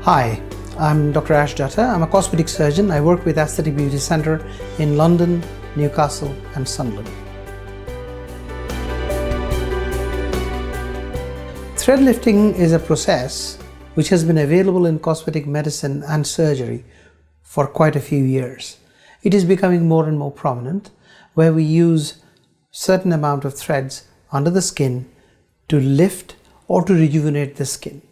Hi, I'm Dr. Ashish Dutta. I'm a cosmetic surgeon. I work with Aesthetic Beauty Centre in London, Newcastle and Sunderland. Thread lifting is a process which has been available in cosmetic medicine and surgery for quite a few years. It is becoming more and more prominent, where we use certain amount of threads under the skin to lift or to rejuvenate the skin.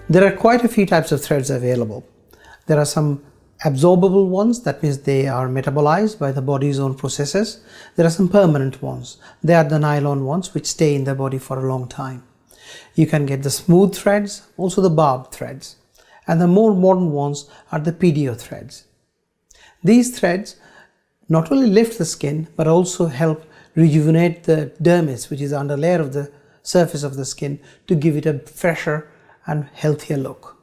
There are quite a few types of threads available. There are some absorbable ones, that means they are metabolized by the body's own processes. There are some permanent ones. They are the nylon ones which stay in the body for a long time. You can get the smooth threads, also the barbed threads. And the more modern ones are the PDO threads. These threads not only lift the skin but also help rejuvenate the dermis, which is the under layer of the surface of the skin, to give it a fresher and healthier look.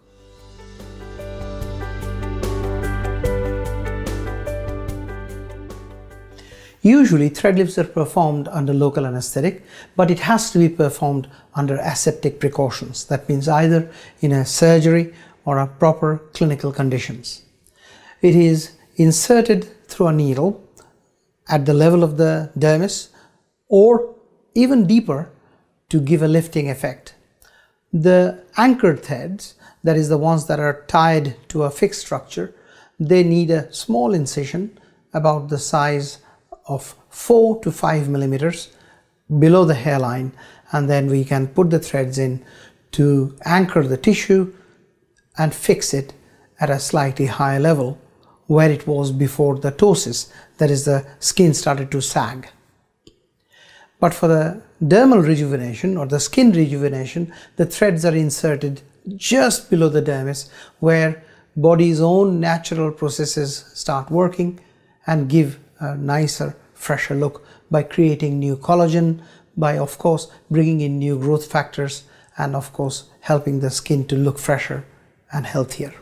Usually thread lifts are performed under local anesthetic, but it has to be performed under aseptic precautions. That means either in a surgery or a proper clinical conditions. It is inserted through a needle at the level of the dermis or even deeper to give a lifting effect. The anchored threads, that is the ones that are tied to a fixed structure, they need a small incision about the size of 4 to 5 millimeters below the hairline, and then we can put the threads in to anchor the tissue and fix it at a slightly higher level where it was before the ptosis, that is the skin started to sag. But for the dermal rejuvenation or the skin rejuvenation, the threads are inserted just below the dermis, where body's own natural processes start working and give a nicer, fresher look by creating new collagen, by of course bringing in new growth factors, and of course helping the skin to look fresher and healthier.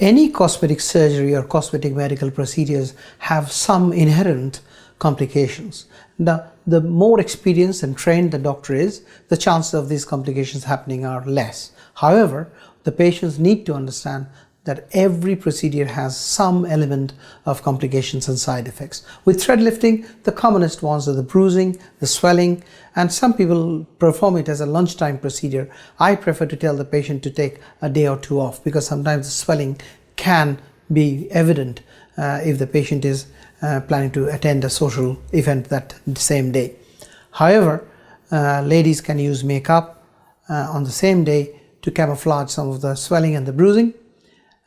Any cosmetic surgery or cosmetic medical procedures have some inherent complications. Now, the more experienced and trained the doctor is, the chances of these complications happening are less. However, the patients need to understand that every procedure has some element of complications and side effects. With thread lifting, the commonest ones are the bruising, the swelling, and some people perform it as a lunchtime procedure. I prefer to tell the patient to take a day or two off, because sometimes the swelling can be evident if the patient is planning to attend a social event that same day. However, ladies can use makeup on the same day to camouflage some of the swelling and the bruising.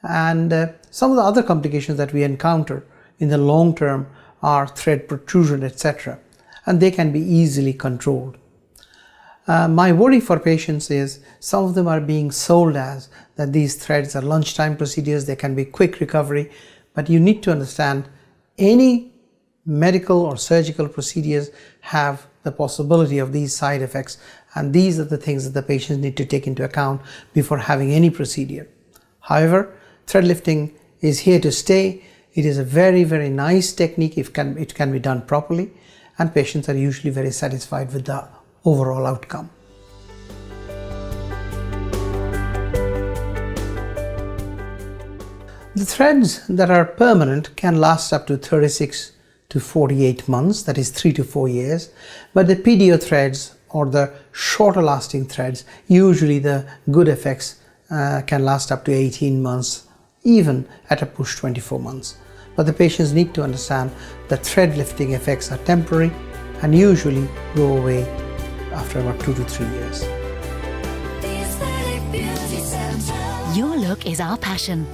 And some of the other complications that we encounter in the long term are thread protrusion, etc. And they can be easily controlled. My worry for patients is some of them are being sold as that these threads are lunchtime procedures, they can be quick recovery, but you need to understand any medical or surgical procedures have the possibility of these side effects, and these are the things that the patients need to take into account before having any procedure. However, thread lifting is here to stay. It is a very, very nice technique if it can be done properly, and patients are usually very satisfied with the overall outcome. The threads that are permanent can last up to 36 to 48 months, that is 3 to 4 years, but the PDO threads or the shorter lasting threads, usually the good effects can last up to 18 months, even at a push 24 months. But the patients need to understand that thread lifting effects are temporary and usually go away after about 2 to 3 years. Your look is our passion.